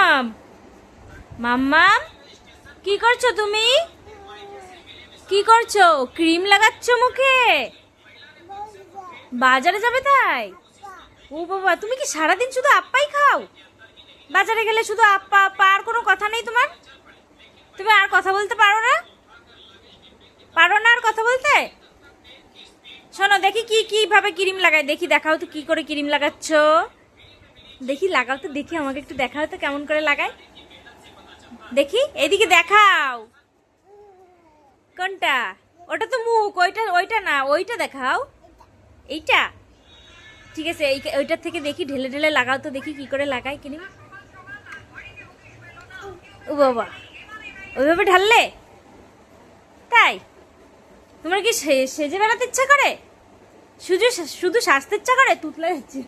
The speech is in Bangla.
মাম্মাম, মাম্মাম, কি করছো তুমি? কি করছো? ক্রিম লাগাচ্ছ মুখে? বাজারে যাবে তাই? ও বাবা, তুমি কি সারাদিন শুধু আপ্পাই খাও? বাজারে গেলে শুধু আপ্পা আপ্পা, আর কোনো কথা নেই তোমার? তুমি আর কথা বলতে পারো না? পারো না আর কথা বলতে? শোনো, দেখি কি কিভাবে ক্রিম লাগাই, দেখি, দেখাও তো কি করে ক্রিম লাগাচ্ছ। দেখি, লাগাও তো দেখি, আমাকে একটু দেখাও তো কেমন করে লাগাই। দেখি, এদিকে দেখাও। কোনটা? ওটা তো মুখ, ওইটা ওইটা না, ওইটা দেখাও। এইটা? ঠিক আছে, ওইটার থেকে দেখি ঢেলে ঢেলে লাগাও তো দেখি কি করে লাগাই ক্রিম। ও বাবা, ওইভাবে ঢাললে? তাই? তোমার কি সেজে বেড়াতে ইচ্ছা করে? শুধু শুধু সাজতে ইচ্ছা করে? তুতলা যাচ্ছে।